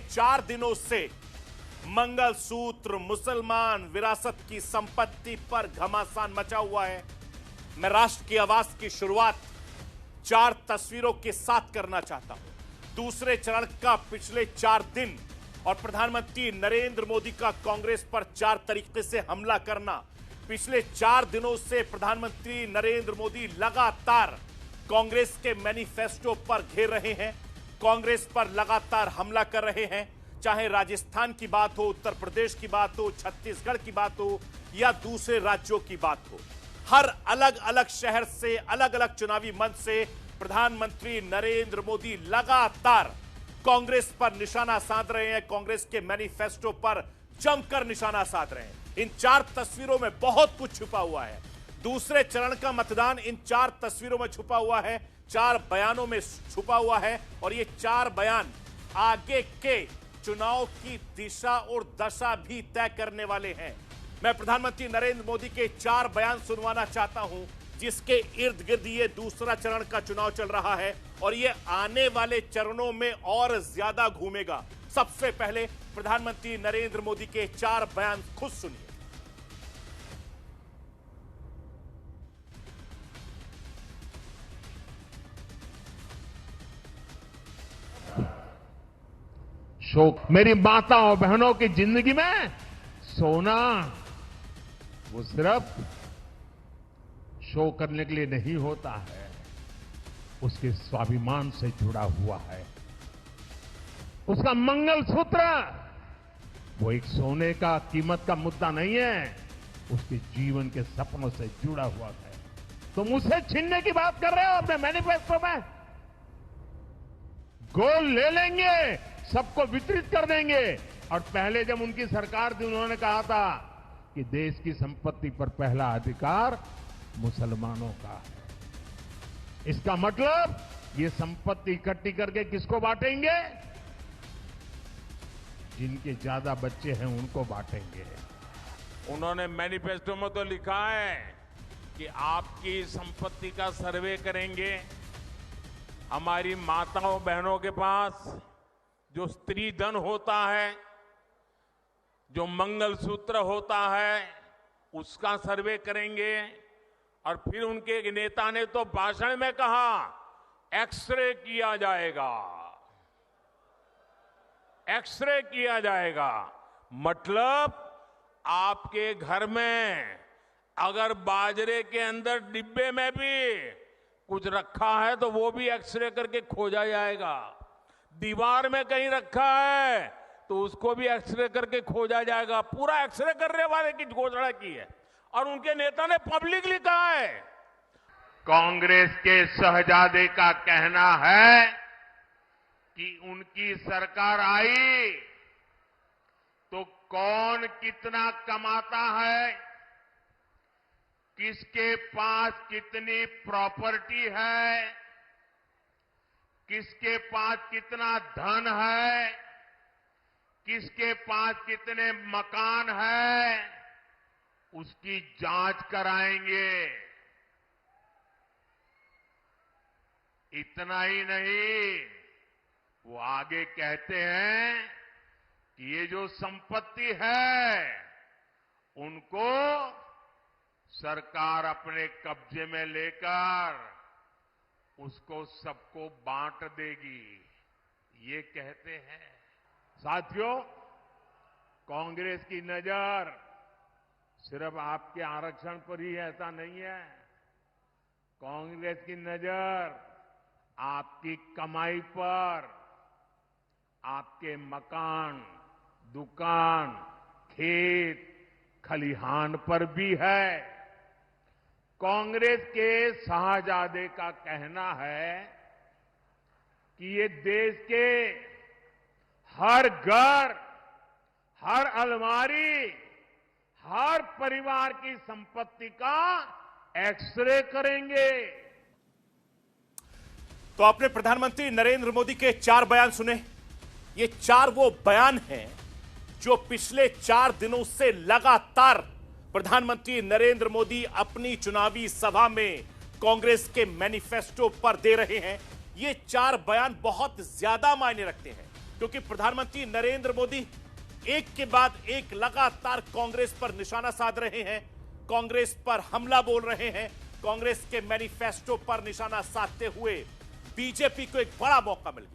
4 दिनों से मंगलसूत्र मुसलमान विरासत की संपत्ति पर घमासान मचा हुआ है। मैं राष्ट्र की आवाज की शुरुआत 4 तस्वीरों के साथ करना चाहता हूं। दूसरे चरण का पिछले 4 दिन और प्रधानमंत्री नरेंद्र मोदी का कांग्रेस पर 4 तरीके से हमला करना। पिछले 4 दिनों से प्रधानमंत्री नरेंद्र मोदी लगातार कांग्रेस के मैनिफेस्टो पर घेर रहे हैं, कांग्रेस पर लगातार हमला कर रहे हैं। चाहे राजस्थान की बात हो, उत्तर प्रदेश की बात हो, छत्तीसगढ़ की बात हो या दूसरे राज्यों की बात हो, हर अलग अलग शहर से, अलग अलग चुनावी मंच से प्रधानमंत्री नरेंद्र मोदी लगातार कांग्रेस पर निशाना साध रहे हैं, कांग्रेस के मैनिफेस्टो पर जमकर निशाना साध रहे हैं। इन 4 तस्वीरों में बहुत कुछ छुपा हुआ है। दूसरे चरण का मतदान इन 4 तस्वीरों में छुपा हुआ है, 4 बयानों में छुपा हुआ है और ये 4 बयान आगे के चुनाव की दिशा और दशा भी तय करने वाले हैं। मैं प्रधानमंत्री नरेंद्र मोदी के 4 बयान सुनवाना चाहता हूं, जिसके इर्द गिर्द ये दूसरा चरण का चुनाव चल रहा है और ये आने वाले चरणों में और ज्यादा घूमेगा। सबसे पहले प्रधानमंत्री नरेंद्र मोदी के 4 बयान खुद सुनिए। शोक मेरी माताओं बहनों की जिंदगी में सोना वो सिर्फ शो करने के लिए नहीं होता है, उसके स्वाभिमान से जुड़ा हुआ है। उसका मंगलसूत्र वो एक सोने का कीमत का मुद्दा नहीं है, उसके जीवन के सपनों से जुड़ा हुआ है। तुम उसे छीनने की बात कर रहे हो अपने मैनिफेस्टो में। गोल ले लेंगे, सबको वितरित कर देंगे। और पहले जब उनकी सरकार थी उन्होंने कहा था कि देश की संपत्ति पर पहला अधिकार मुसलमानों का है। इसका मतलब ये संपत्ति इकट्ठी करके किसको बांटेंगे? जिनके ज्यादा बच्चे हैं उनको बांटेंगे। उन्होंने मैनिफेस्टो में तो लिखा है कि आपकी संपत्ति का सर्वे करेंगे। हमारी माताओं बहनों के पास जो स्त्री धन होता है, जो मंगलसूत्र होता है, उसका सर्वे करेंगे। और फिर उनके एक नेता ने तो भाषण में कहा एक्सरे किया जाएगा, एक्सरे किया जाएगा। मतलब आपके घर में अगर बाजरे के अंदर डिब्बे में भी कुछ रखा है तो वो भी एक्सरे करके खोजा जाएगा। दीवार में कहीं रखा है तो उसको भी एक्सरे करके खोजा जाएगा। पूरा एक्सरे करने वाले की घोषणा की है और उनके नेता ने पब्लिकली कहा है। कांग्रेस के शहजादे का कहना है कि उनकी सरकार आई तो कौन कितना कमाता है, किसके पास कितनी प्रॉपर्टी है, किसके पास कितना धन है, किसके पास कितने मकान है, उसकी जांच कराएंगे। इतना ही नहीं, वो आगे कहते हैं कि ये जो संपत्ति है उनको सरकार अपने कब्जे में लेकर उसको सबको बांट देगी, ये कहते हैं। साथियों, कांग्रेस की नजर सिर्फ आपके आरक्षण पर ही ऐसा नहीं है। कांग्रेस की नजर आपकी कमाई पर, आपके मकान, दुकान, खेत, खलिहान पर भी है। कांग्रेस के शाहजादे का कहना है कि ये देश के हर घर, हर अलमारी, हर परिवार की संपत्ति का एक्सरे करेंगे। तो आपने प्रधानमंत्री नरेंद्र मोदी के 4 बयान सुने। ये 4 वो बयान हैं जो पिछले 4 दिनों से लगातार प्रधानमंत्री नरेंद्र मोदी अपनी चुनावी सभा में कांग्रेस के मैनिफेस्टो पर दे रहे हैं। ये 4 बयान बहुत ज्यादा मायने रखते हैं। क्योंकि प्रधानमंत्री नरेंद्र मोदी एक के बाद एक लगातार कांग्रेस पर निशाना साध रहे हैं, कांग्रेस पर हमला बोल रहे हैं, कांग्रेस के मैनिफेस्टो पर निशाना साधते हुए बीजेपी को एक बड़ा मौका मिल गया।